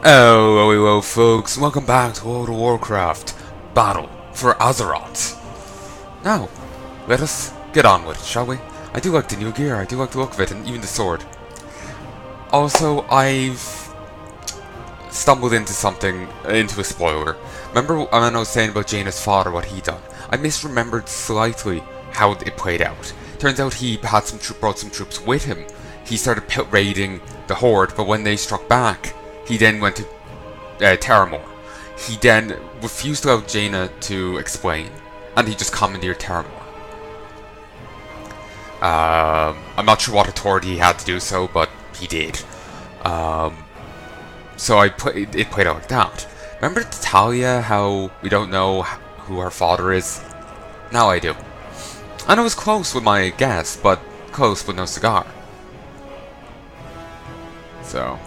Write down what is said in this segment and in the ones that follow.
Hello folks, welcome back to World of Warcraft Battle for Azeroth. Now, let us get on with it, shall we? I do like the new gear, I do like the look of it, and even the sword. Also, I've stumbled into a spoiler. Remember when I was saying about Jaina's father, what he done? I misremembered slightly how it played out. Turns out he had brought some troops with him. He started raiding the Horde, but when they struck back, he then went to Terramore. He then refused to allow Jaina to explain, and he just commandeered Terramore. I'm not sure what authority he had to do so, but he did. So it played out like that. Remember Talia, how we don't know who her father is? Now I do. And I was close with my guess, but close with no cigar. So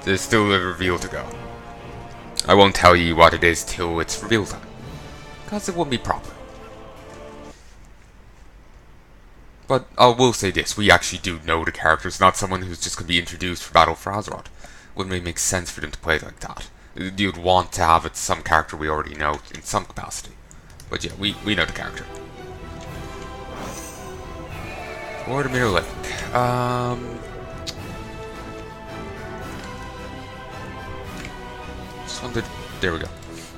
there's still a reveal to go. I won't tell you what it is till it's reveal time, because it wouldn't be proper. But I will say this, we actually do know the characters, not someone who's just going to be introduced for Battle for Azeroth. Wouldn't really make sense for them to play it like that. You'd want to have it some character we already know in some capacity. But yeah, we know the character. Or the Mirror Lake. Just wanted... There we go.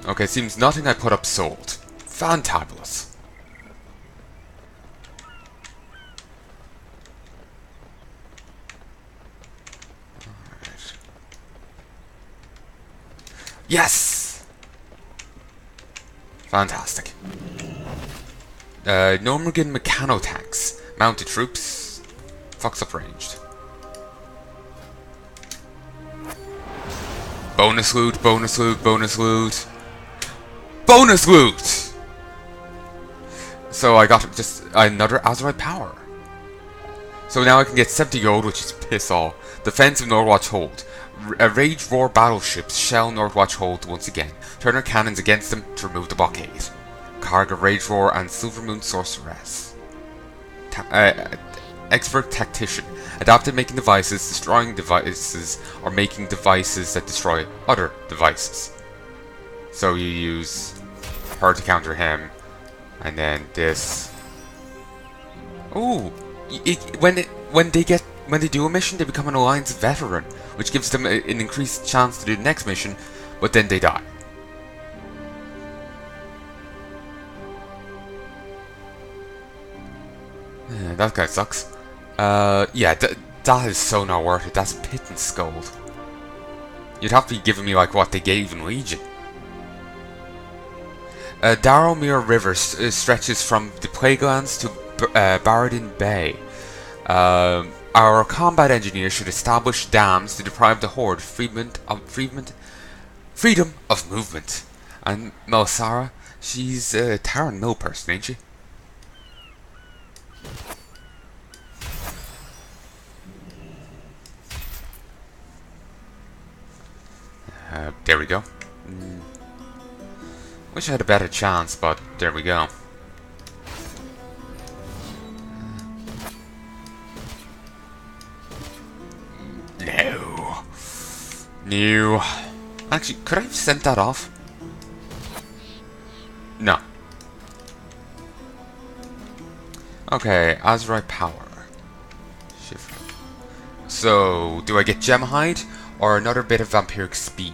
Okay, seems nothing I put up sold. Fantabulous. Alright. Yes! Fantastic. Normagan Mechano tanks. Mounted troops. Fox up ranged. Bonus loot, bonus loot, bonus loot. Bonus loot! So I got just another Azeroth power. So now I can get 70 gold, which is piss all. Defense of Northwatch hold. Rage Roar battleships shell Northwatch hold once again. Turn our cannons against them to remove the blockade. Karga Rage Roar and Silvermoon Sorceress. Expert Tactician. Adapted making devices, destroying devices, or making devices that destroy other devices. So you use her to counter him, and then this. Ooh, when they do a mission, they become an Alliance veteran, which gives them an increased chance to do the next mission, but then they die. That guy sucks. Yeah, that is so not worth it. That's pittance gold. You'd have to be giving me like what they gave in Legion. Darrowmere River stretches from the Plaguelands to Baradin Bay. Our combat engineer should establish dams to deprive the Horde freedom of movement. And Melisara, she's a Terran Mill person, ain't she? There we go. Wish I had a better chance, but there we go. No. No. Actually, could I have sent that off? No. Okay, Azeroth power. Shift. So, do I get Gemhide? Or another bit of vampiric speed,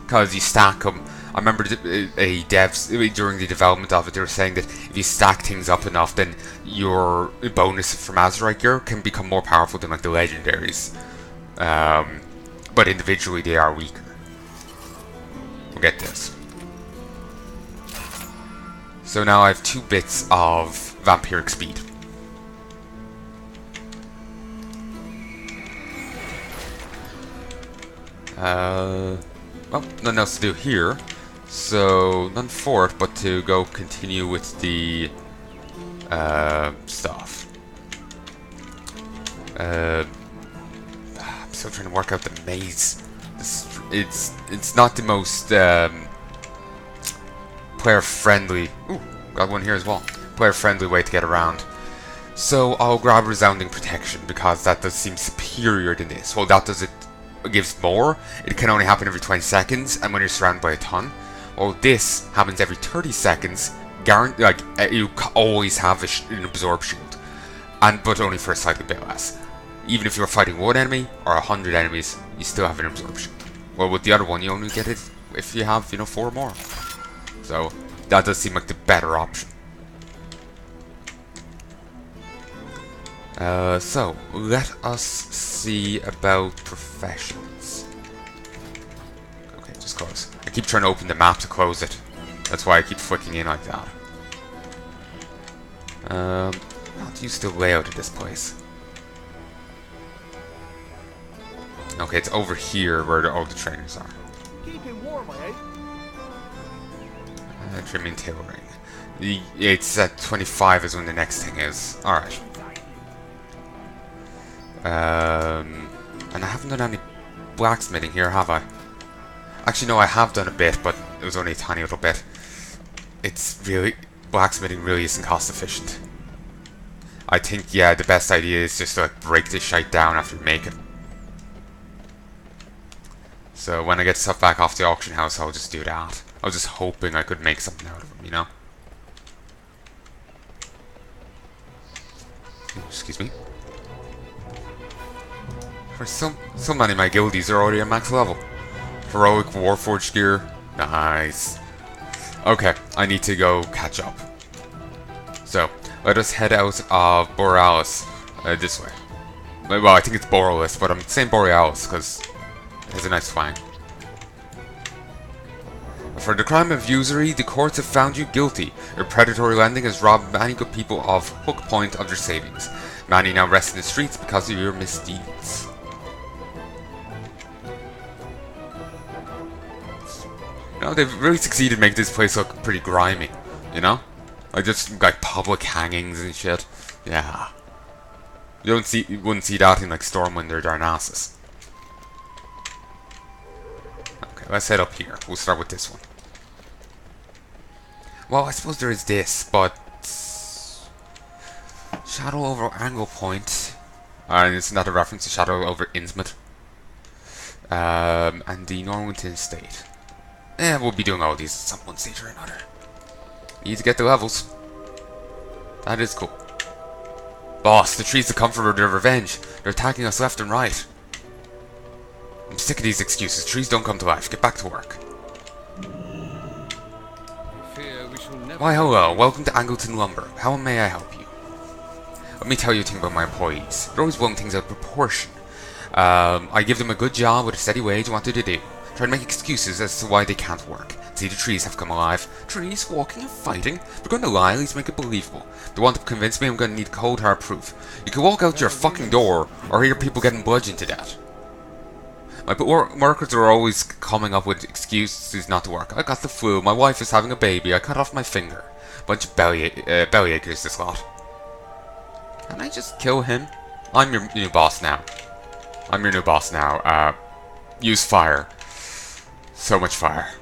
because you stack them. I remember devs during the development of it, they were saying that if you stack things up enough, then your bonus from Azeroth gear can become more powerful than like the legendaries. But individually they are weaker. We'll get this. So now I have 2 bits of vampiric speed. Well, nothing else to do here, so none for it but to go continue with the stuff. I'm still trying to work out the maze. It's not the most player friendly. Ooh, got one here as well. Player friendly way to get around. So I'll grab Resounding Protection because that does seem superior than this. Well, that does it gives more. It can only happen every 20 seconds, and when you're surrounded by a ton. Well, this happens every 30 seconds. You always have an Absorb Shield, but only for a slightly bit less. Even if you're fighting one enemy or 100 enemies, you still have an Absorb Shield. Well, with the other one, you only get it if you have, 4 more. So that does seem like the better option. So let us see about professions. Okay, just close. I keep trying to open the map to close it. That's why I keep flicking in like that. Not used to the layout of this place. Okay, it's over here where all the trainers are. Keeping warm, eh? Trimming tail ring. It's at 25 is when the next thing is. Alright. And I haven't done any blacksmithing here, have I? Actually, no, I have done a bit, but it was only a tiny little bit. Blacksmithing really isn't cost efficient. I think, yeah, the best idea is just to like, break this shite down after you make it. So when I get stuff back off the auction house, I'll just do that. I was just hoping I could make something out of them, Excuse me. For so many of my guildies are already at max level. Heroic Warforged gear. Nice. Okay, I need to go catch up. So, let us head out of Borealis this way. Well, I think it's Borealis, but I'm saying Borealis because it has a nice twang. For the crime of usury, the courts have found you guilty. Your predatory lending has robbed many good people of hook point of their savings. Many now rest in the streets because of your misdeeds. They've really succeeded in making this place look pretty grimy, Like just like public hangings and shit. Yeah. You wouldn't see that in like Stormwind or Darnassus. Okay, let's head up here. We'll start with this one. Well, I suppose there is this, but Shadow over Angle Point. And it's not a reference to Shadow over Innsmouth. And the Norwington Estate. We'll be doing all these at one stage or another. Need to get the levels. That is cool. Boss, the trees have come for their revenge. They're attacking us left and right. I'm sick of these excuses. Trees don't come to life. Get back to work. Why hello, welcome to Angleton Lumber. How may I help you? Let me tell you a thing about my employees. They're always blowing things out of proportion. I give them a good job with a steady wage and what do they do? Try to make excuses as to why they can't work. See, the trees have come alive. Trees walking and fighting? We're going to lie, at least make it believable. They want to convince me I'm going to need cold hard proof. You can walk out your fucking door or hear people getting bludgeoned to death. My workers are always coming up with excuses not to work. I got the flu, my wife is having a baby, I cut off my finger. Bunch of bellyachers, this lot. Can I just kill him? I'm your new boss now. Use fire. So much fire.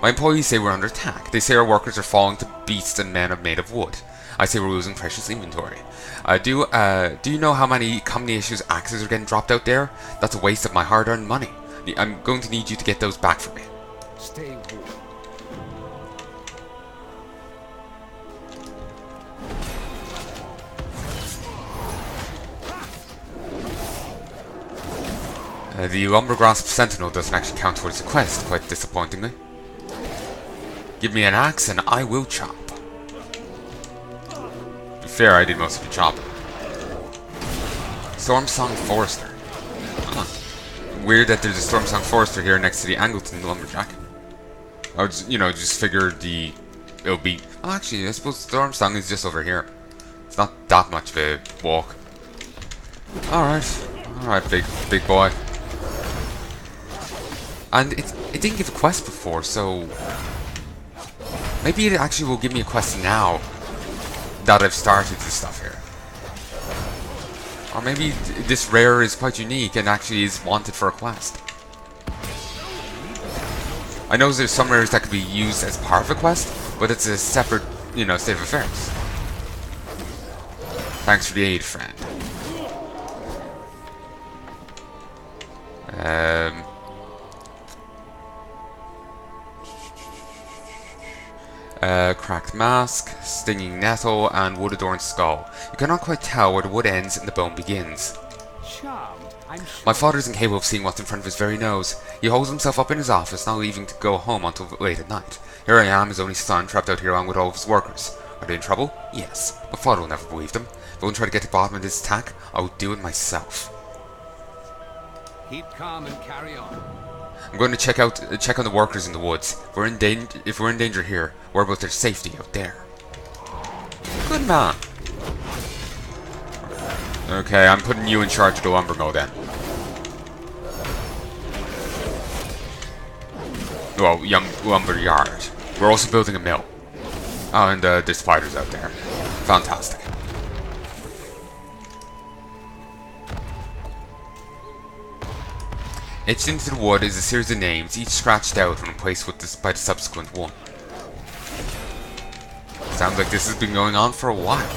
My employees say we're under attack. They say our workers are falling to beasts and men made of wood. I say we're losing precious inventory. Do you know how many company issues axes are getting dropped out there? That's a waste of my hard-earned money. I'm going to need you to get those back for me. Stay warm. The Lumbergrasp Sentinel doesn't actually count towards the quest, quite disappointingly. Give me an axe and I will chop. To be fair, I did most of the chopping. Stormsong Forester. Huh. Weird that there's a Stormsong Forester here next to the Angleton Lumberjack. I would, just figure it'll be... Oh, actually, I suppose Stormsong is just over here. It's not that much of a walk. Alright, big boy. And it didn't give a quest before, so... Maybe it actually will give me a quest now that I've started this stuff here. Or maybe this rare is quite unique and actually is wanted for a quest. I know there's some rares that could be used as part of a quest, but it's a separate, state of affairs. Thanks for the aid, friend. Cracked mask, stinging nettle, and wood-adorned skull. You cannot quite tell where the wood ends and the bone begins. Charmed, I'm sure. My father isn't capable of seeing what's in front of his very nose. He holds himself up in his office, not leaving to go home until late at night. Here I am, his only son, trapped out here along with all of his workers. Are they in trouble? Yes. My father will never believe them. If I won't try to get to the bottom of this attack, I will do it myself. Keep calm and carry on. I'm going to check on the workers in the woods. If we're in danger here, worry about their safety out there. Good man. Okay, I'm putting you in charge of the lumber mill then. Well, young lumber yard. We're also building a mill. Oh, and there's spiders out there. Fantastic. Etched into the wood is a series of names, each scratched out and replaced by the subsequent one. Sounds like this has been going on for a while.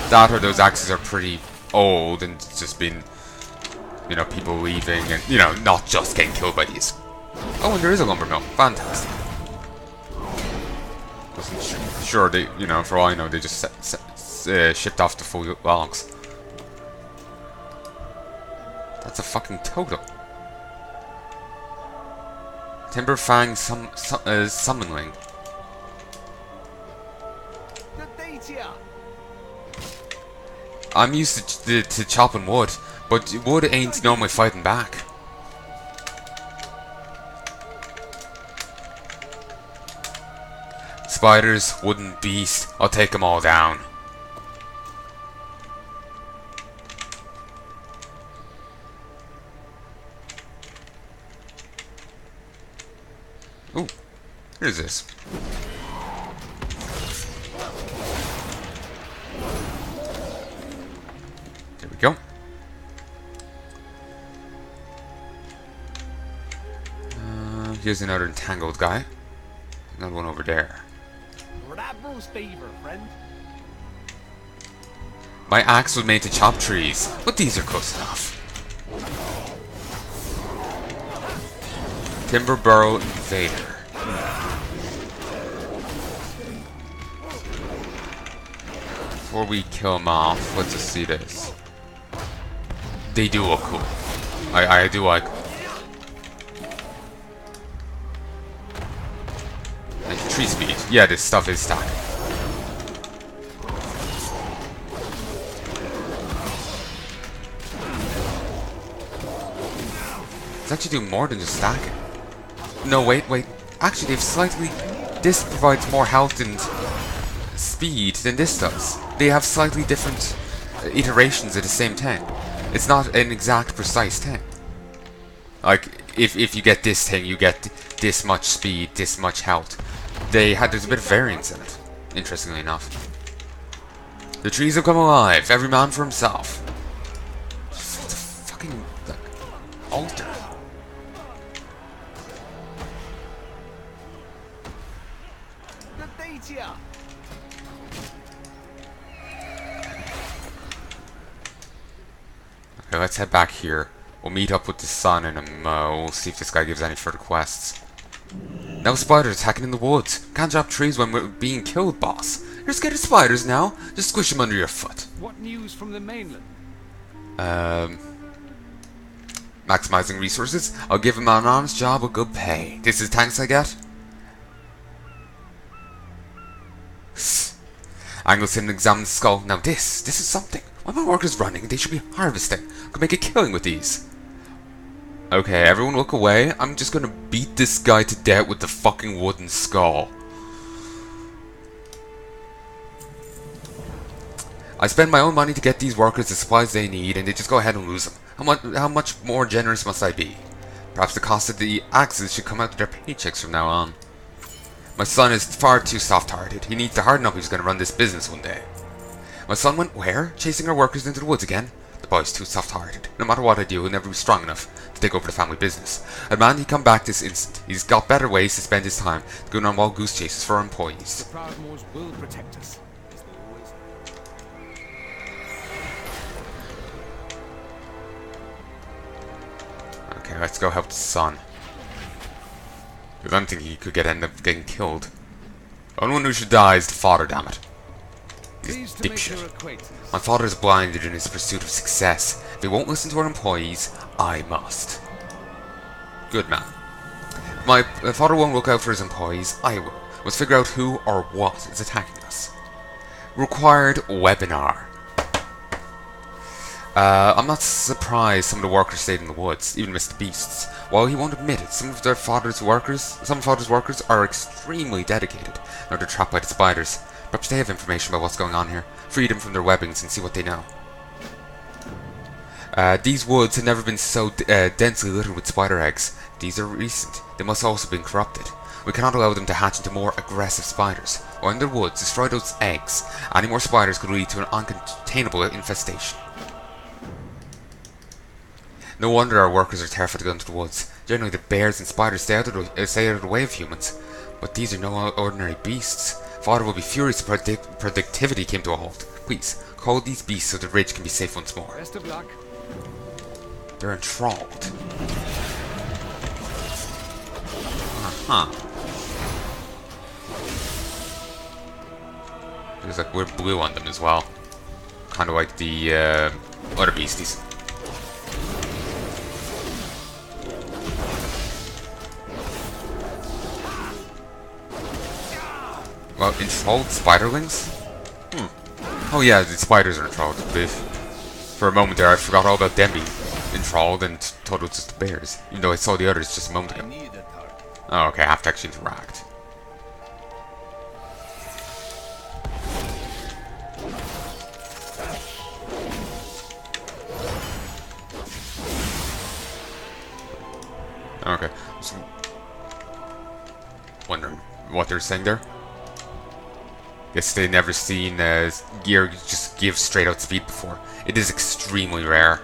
That or those axes are pretty old and it's just been, you know, people leaving and, you know, not just getting killed by these. Oh, and there is a lumber mill. Fantastic. Wasn't sure they, you know, for all I know, they just shipped off the full logs. That's a fucking totem. Timber Fang Summonling. I'm used to chopping wood, but wood ain't normally fighting back. Spiders, wooden beast, I'll take them all down. Ooh, here's this. There we go. Here's another entangled guy. Another one over there. Admiral's favor, friend. My axe was made to chop trees, but these are close enough. Timber Burrow Invader. Before we kill them off, let's just see this. They do look cool. I do like them. And tree speed. Yeah, this stuff is stacking. It's actually doing more than just stacking. No, wait. Actually, they've slightly... This provides more health and speed than this does. They have slightly different iterations of the same thing. It's not an exact, precise thing. Like, if you get this thing, you get this much speed, this much health. There's a bit of variance in it, interestingly enough. The trees have come alive, every man for himself. It's a fucking, like, altar. Okay, let's head back here. We'll meet up with the sun in a mo. We'll see if this guy gives any further quests. Now spiders attacking in the woods. Can't chop trees when we're being killed, boss. You're scared of spiders now? Just squish them under your foot. What news from the mainland? Maximizing resources. I'll give him an honest job with good pay. This is thanks I get? Angleton examined the skull. Now this is something. When my workers running, they should be harvesting. I could make a killing with these. Okay, everyone look away. I'm just gonna beat this guy to death with the fucking wooden skull. I spend my own money to get these workers the supplies they need, and they just go ahead and lose them. How much more generous must I be? Perhaps the cost of the axes should come out of their paychecks from now on. My son is far too soft-hearted. He needs to harden up if he's gonna run this business one day. My son went where? Chasing our workers into the woods again? The boy's too soft-hearted. No matter what I do, he'll never be strong enough to take over the family business. A man, he'd come back this instant. He's got better ways to spend his time going on wild goose chases for our employees. The Proudmoors will protect us. Okay, let's go help the son. Because I don't think he could end up getting killed. The only one who should die is the father, damn it. He's dipshit. My father is blinded in his pursuit of success. If he won't listen to our employees, I must. Good man. My father won't look out for his employees, I will. Must figure out who or what is attacking us. Required webinar. I'm not surprised some of the workers stayed in the woods, even Mr. Beasts. While he won't admit it, some of father's workers are extremely dedicated. Now they're trapped by the spiders. Perhaps they have information about what's going on here. Free them from their webbings and see what they know. These woods have never been so densely littered with spider eggs. These are recent. They must also have been corrupted. We cannot allow them to hatch into more aggressive spiders. While in their woods, destroy those eggs. Any more spiders could lead to an uncontainable infestation. No wonder our workers are terrified to go into the woods. Generally, the bears and spiders stay out of the way of humans. But these are no ordinary beasts. Father will be furious if productivity came to a halt. Please, call these beasts so the ridge can be safe once more. Best of luck. They're enthralled. There's like weird blue on them as well. Kind of like the other beasties. Well, enthralled spiderlings? Oh yeah, the spiders are enthralled. For a moment there, I forgot all about them being enthralled and thought it was just the bears. Even though I saw the others just a moment ago. Oh, okay, I have to actually interact. Okay. So, wondering what they're saying there. Guess they never seen gear just give straight out speed before. It is extremely rare.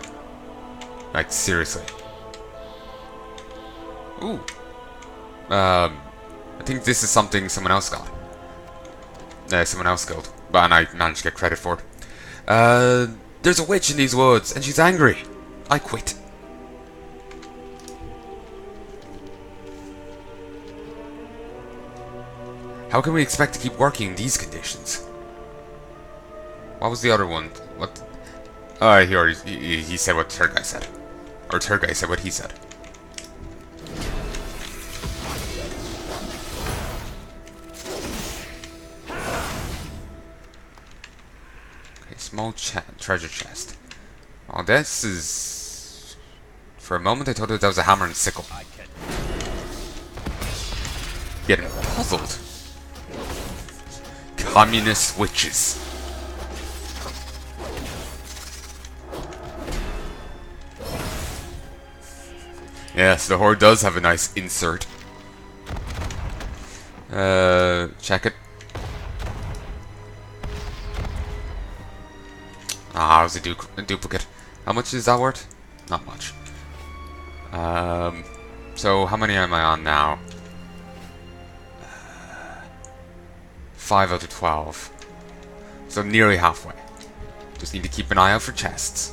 Like, seriously. Ooh. I think this is something someone else got. Someone else got. And I managed to get credit for it. There's a witch in these woods, and she's angry. I quit. How can we expect to keep working in these conditions? What was the other one? What? He said what third guy said. Or third guy said what he said. Okay, small treasure chest. Oh, this is... For a moment I thought that was a hammer and sickle. Getting puzzled. Communist witches. Yes, the horde does have a nice insert. Check it. Ah, it was a duplicate. How much is that worth? Not much. So how many am I on now? 5 out of 12. So nearly halfway. Just need to keep an eye out for chests.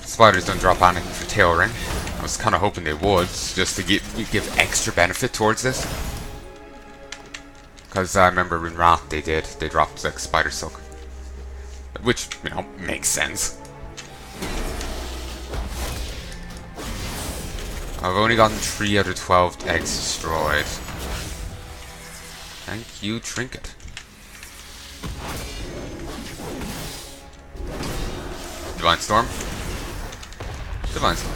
Spiders don't drop anything for tail ring. I was kind of hoping they would, just to give extra benefit towards this. Because I remember in Wrath they did. They dropped like spider silk. Which, you know, makes sense. I've only gotten 3 out of 12 eggs destroyed. Thank you, Trinket. Divine Storm. Divine Storm.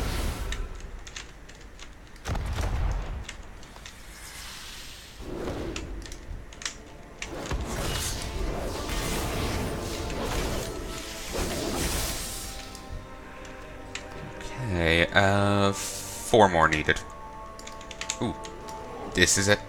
Okay, 4 more needed. Ooh, this is it.